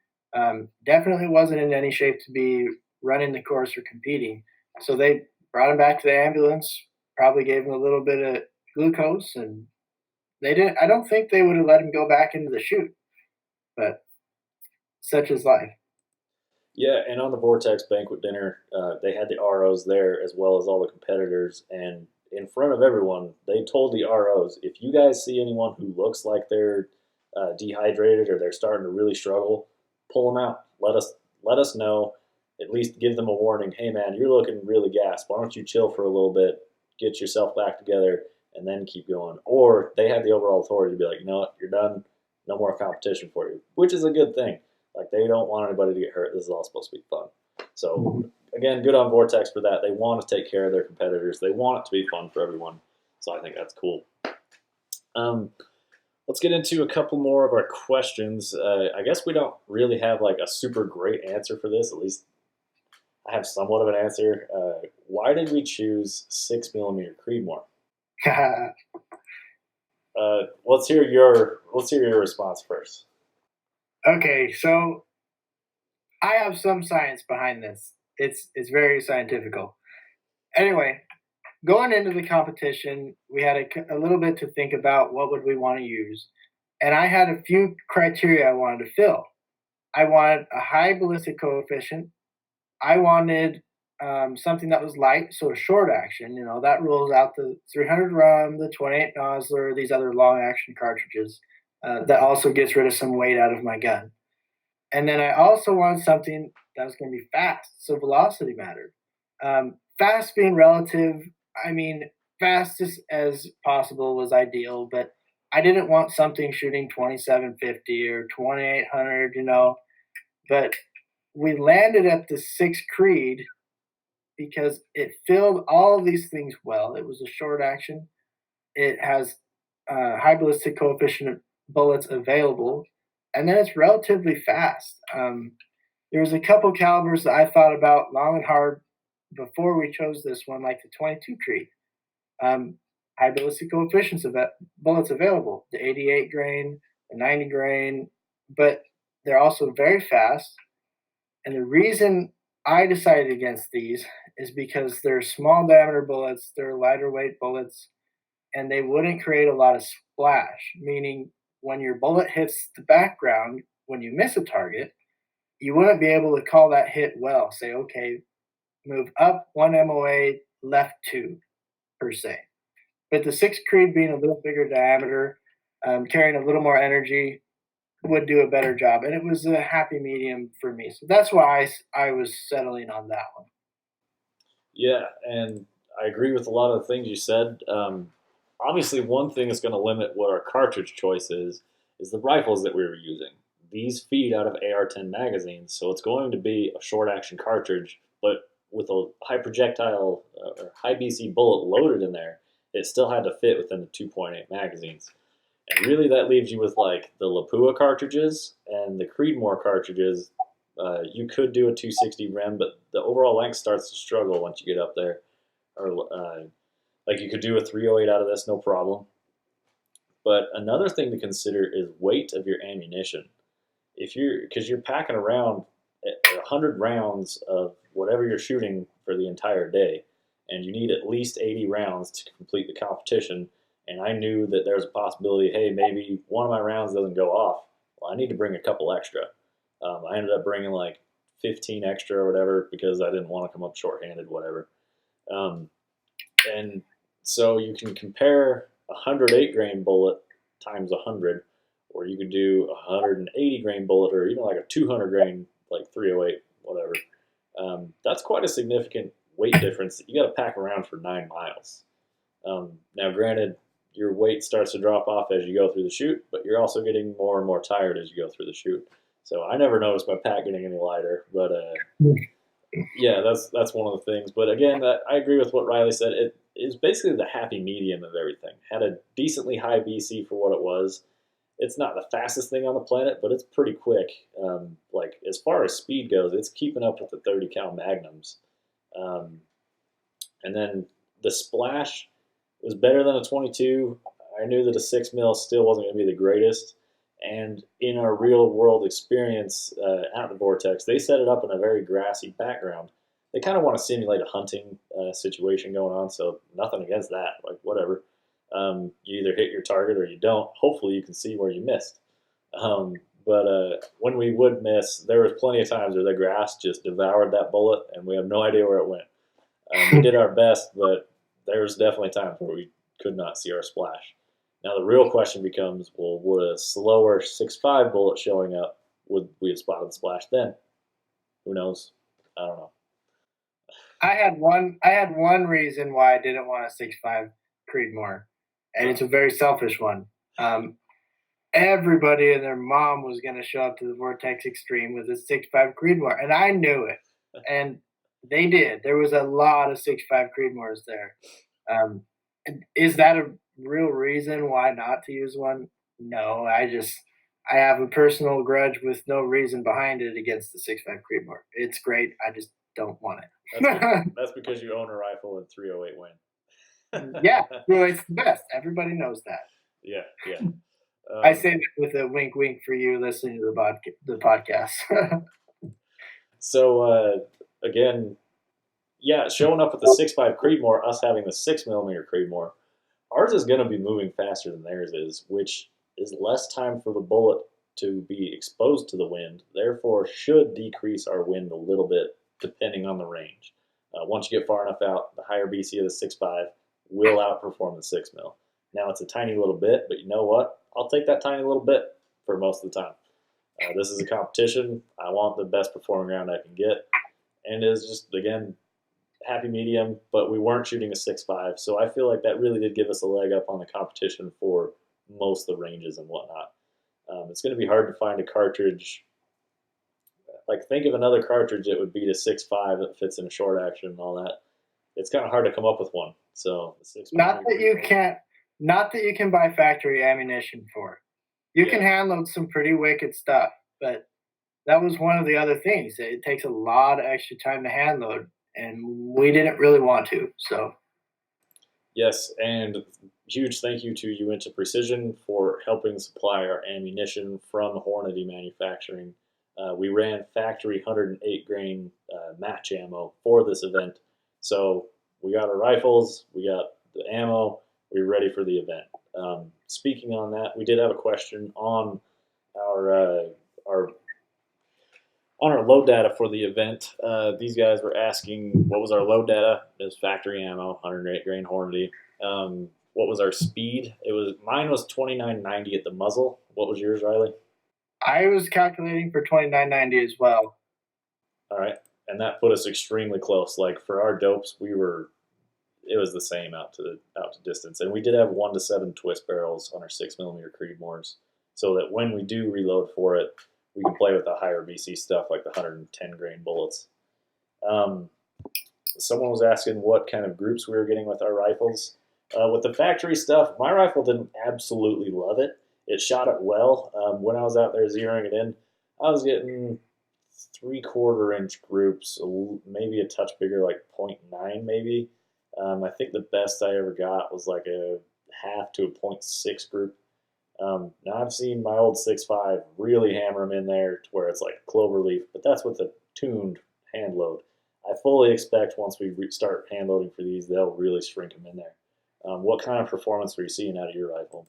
Definitely wasn't in any shape to be running the course or competing. So they brought him back to the ambulance, probably gave him a little bit of glucose, and they didn't. I don't think they would have let him go back into the chute, but such is life. Yeah, and on the Vortex banquet dinner, they had the ROs there as well as all the competitors, and in front of everyone, they told the ROs, if you guys see anyone who looks like they're dehydrated or they're starting to really struggle, pull them out. Let us know. At least give them a warning. Hey man, you're looking really gassed. Why don't you chill for a little bit, get yourself back together, and then keep going? Or they had the overall authority to be like, no, you're done. No more competition for you, which is a good thing. Like they don't want anybody to get hurt. This is all supposed to be fun. So again, good on Vortex for that. They want to take care of their competitors. They want it to be fun for everyone. So I think that's cool. Let's get into a couple more of our questions. I guess we don't really have like a super great answer for this. At least I have somewhat of an answer. Why did we choose 6mm Creedmoor? Let's hear your response first. Okay, so I have some science behind this. It's very scientifical. Anyway, going into the competition, we had a little bit to think about what would we want to use, and I had a few criteria I wanted to fill. I wanted a high ballistic coefficient. I wanted something that was light, so short action. You know, that rules out the 300 rum, the 28 Nozzler, these other long action cartridges. That also gets rid of some weight out of my gun. And then I also wanted something that was going to be fast, so velocity mattered. Fast being relative, I mean, fastest as possible was ideal, but I didn't want something shooting 2750 or 2800, you know. But we landed at the 6 Creed because it filled all of these things well. It was a short action. It has high ballistic coefficient bullets available, and then it's relatively fast. There was a couple calibers that I thought about long and hard before we chose this one, like the 22 Creed. High ballistic coefficients of bullets available, the 88 grain, the 90 grain, but they're also very fast. And the reason I decided against these is because they're small diameter bullets, they're lighter weight bullets, and they wouldn't create a lot of splash, meaning when your bullet hits the background, when you miss a target, you wouldn't be able to call that hit well. Say, okay, move up 1 MOA, left 2, per se. But the 6 Creed being a little bigger diameter, carrying a little more energy, would do a better job. And it was a happy medium for me. So that's why I was settling on that one. Yeah, and I agree with a lot of the things you said. Obviously, one thing that's going to limit what our cartridge choice is the rifles that we were using. These feed out of AR-10 magazines, so it's going to be a short action cartridge, but with a high projectile or high BC bullet loaded in there, it still had to fit within the 2.8 magazines. And really, that leaves you with like the Lapua cartridges and the Creedmoor cartridges. You could do a 260 rim, but the overall length starts to struggle once you get up there. Or like you could do a 308 out of this, no problem. But another thing to consider is weight of your ammunition. If you're because you're packing around 100 rounds of whatever you're shooting for the entire day, and you need at least 80 rounds to complete the competition. And I knew that there's a possibility, hey, maybe one of my rounds doesn't go off. Well, I need to bring a couple extra. I ended up bringing like 15 extra or whatever because I didn't want to come up shorthanded, whatever. Um, and so you can compare a 108 grain bullet times 100, or you could do a 180 grain bullet, or even like a 200 grain, like 308, whatever. That's quite a significant weight difference that you got to pack around for 9 miles. Now, granted, your weight starts to drop off as you go through the shoot, but you're also getting more and more tired as you go through the shoot. So I never noticed my pack getting any lighter, but yeah, that's one of the things. But again, I agree with what Riley said. It is basically the happy medium of everything. Had a decently high BC for what it was. It's not the fastest thing on the planet, but it's pretty quick. Like as far as speed goes, it's keeping up with the 30 cal magnums. Um, and then the splash was better than a 22. I knew that a 6 mil still wasn't going to be the greatest. And in our real world experience out in Vortex, they set it up in a very grassy background. They kind of want to simulate a hunting situation going on, so nothing against that. Like, whatever. You either hit your target or you don't. Hopefully, you can see where you missed. But when we would miss, there was plenty of times where the grass just devoured that bullet, and we have no idea where it went. We did our best, but there was definitely times where we could not see our splash. Now the real question becomes: well, would a slower 6.5 bullet showing up, would we have spotted the splash then? Who knows? I don't know. I had one reason why I didn't want a 6.5 Creedmoor, and it's a very selfish one. Everybody and their mom was going to show up to the Vortex Extreme with a 6.5 Creedmoor, and I knew it. And they did. There was a lot of 6.5 Creedmoors there. Um, is that a real reason why not to use one? No, I have a personal grudge with no reason behind it against the 6.5 Creedmoor. It's great. I just don't want it. That's because you own a rifle and 308 win. Yeah, well, it's the best. Everybody knows that. Yeah, yeah. I say that with a wink, wink for you listening to the podcast. So again, yeah, showing up with the 6.5 Creedmoor, us having the 6 millimeter Creedmoor, ours is going to be moving faster than theirs is, which is less time for the bullet to be exposed to the wind. Therefore, should decrease our wind a little bit depending on the range. Once you get far enough out, the higher BC of the 6.5 will outperform the 6 mil. Now it's a tiny little bit, but you know what? I'll take that tiny little bit for most of the time. This is a competition. I want the best performing round I can get, and it's just again happy medium. But we weren't shooting a 6.5, so I feel like that really did give us a leg up on the competition for most of the ranges and whatnot. It's going to be hard to find a cartridge. Like, think of another cartridge that would beat a 6.5 that fits in a short action and all that. It's kind of hard to come up with one. So the 6 Not that you can't, not that you can buy factory ammunition for. You can hand load some pretty wicked stuff, but that was one of the other things. It takes a lot of extra time to hand load, and we didn't really want to. So yes, and huge thank you to Uinta Precision for helping supply our ammunition from Hornady Manufacturing. We ran factory 108 grain match ammo for this event. So we got our rifles, we got the ammo, we were ready for the event. Speaking on that, we did have a question on our on our load data for the event. These guys were asking what was our load data. It was factory ammo, 108 grain Hornady. What was our speed? Mine was 29.90 at the muzzle. What was yours, Riley? I was calculating for 29.90 as well. All right, and that put us extremely close. Like for our dopes, it was the same out to distance, and we did have 1 to 7 twist barrels on our 6 millimeter Creedmoors, so that when we do reload for it, we can play with the higher BC stuff like the 110 grain bullets. Someone was asking what kind of groups we were getting with our rifles. With the factory stuff, my rifle didn't absolutely love it. It shot it well. When I was out there zeroing it in, I was getting 3/4 inch groups, maybe a touch bigger, like 0.9 maybe. I think the best I ever got was like a half to a 0.6 group. Now I've seen my old 6.5 really hammer them in there to where it's like cloverleaf, but that's with a tuned hand load. I fully expect once we start hand loading for these, they'll really shrink them in there. What kind of performance were you seeing out of your rifle?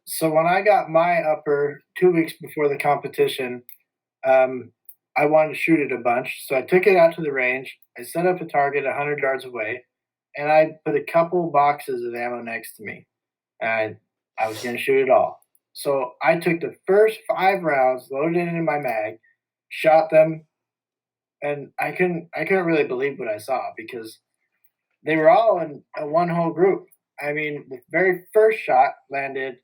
So when I got my upper 2 weeks before the competition, um, I wanted to shoot it a bunch. So I took it out to the range. I set up a target 100 yards away, and I put a couple boxes of ammo next to me. And I was going to shoot it all. So I took the first 5 rounds, loaded it in my mag, shot them, and I couldn't really believe what I saw because they were all in a one whole group. I mean, the very first shot landed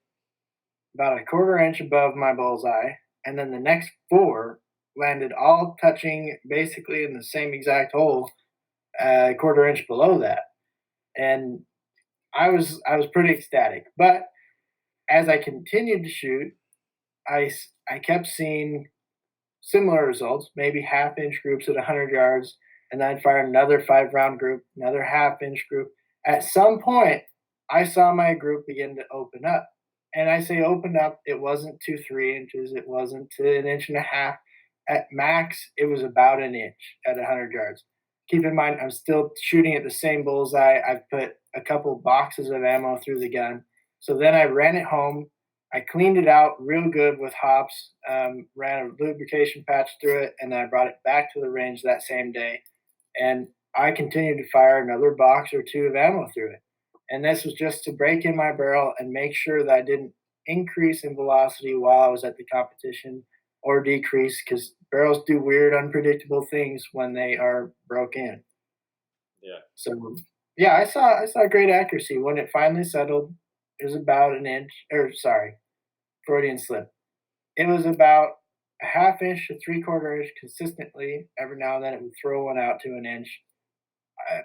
about a quarter inch above my bullseye, and then the next four landed all touching basically in the same exact hole, a quarter inch below that. And I was pretty ecstatic. But as I continued to shoot, I kept seeing similar results, maybe half inch groups at 100 yards, and then I'd fire another 5 round group, another half inch group. At some point, I saw my group begin to open up. And I say open up, it wasn't to 3 inches, it wasn't to an inch and a half. At max, it was about an inch at 100 yards. Keep in mind, I'm still shooting at the same bullseye. I've put a couple boxes of ammo through the gun. So then I ran it home. I cleaned it out real good with hops, ran a lubrication patch through it, and then I brought it back to the range that same day. And I continued to fire another box or two of ammo through it. And this was just to break in my barrel and make sure that I didn't increase in velocity while I was at the competition or decrease because barrels do weird, unpredictable things when they are broke in. Yeah. So yeah, I saw great accuracy when it finally settled. It was about an inch, or sorry, Freudian slip. It was about a half inch to 3/4 inch consistently. Every now and then it would throw one out to an inch,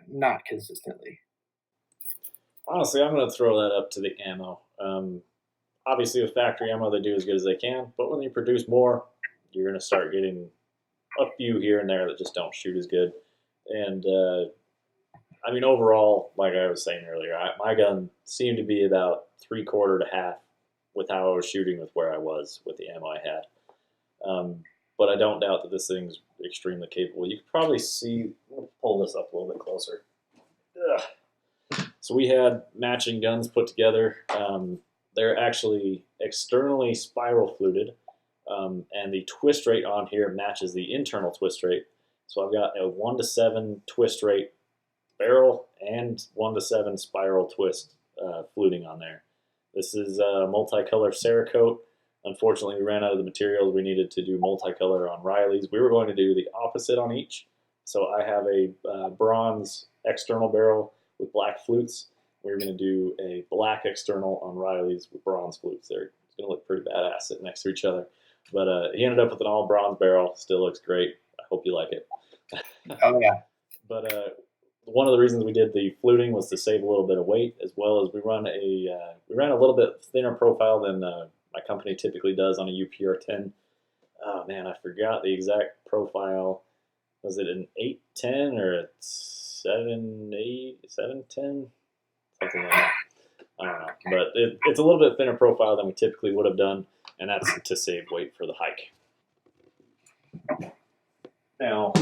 not consistently. Honestly, I'm going to throw that up to the ammo. Obviously, with factory ammo, they do as good as they can, but when you produce more, you're going to start getting a few here and there that just don't shoot as good. And I mean, overall, like I was saying earlier, my gun seemed to be about 3/4 to half with how I was shooting with where I was with the ammo I had. But I don't doubt that this thing's extremely capable. You can probably see. I'll pull this up a little bit closer. Ugh. So we had matching guns put together. They're actually externally spiral fluted, and the twist rate on here matches the internal twist rate. So I've got a 1-to-7 twist rate barrel and 1-to-7 spiral twist fluting on there. This is a multicolor Cerakote. Unfortunately, we ran out of the materials we needed to do multicolor on Riley's. We were going to do the opposite on each. So I have a bronze external barrel with black flutes. We're going to do a black external on Riley's with bronze flutes. They're it's going to look pretty badass sitting next to each other. But he ended up with an all bronze barrel. Still looks great. I hope you like it. Oh yeah. But one of the reasons we did the fluting was to save a little bit of weight, as well as we ran a little bit thinner profile than my company typically does on a UPR-10. Oh man, I forgot the exact profile. Was it an 810 or a 710? Something like that. I don't know, but it's a little bit thinner profile than we typically would have done, and that's to save weight for the hike. Now,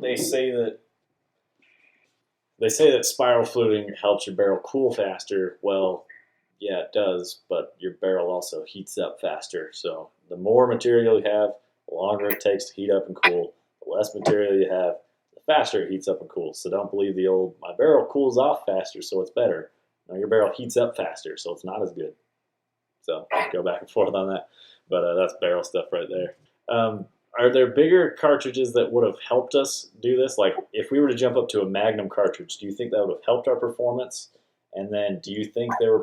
they say that spiral fluting helps your barrel cool faster. Well, yeah, it does, but your barrel also heats up faster. So the more material you have, the longer it takes to heat up and cool. The less material you have, the faster it heats up and cools. So don't believe the old, my barrel cools off faster, so it's better. No, your barrel heats up faster, so it's not as good. So go back and forth on that. But that's barrel stuff right there. Are there bigger cartridges that would have helped us do this? Like if we were to jump up to a Magnum cartridge, do you think that would have helped our performance? And then do you think there were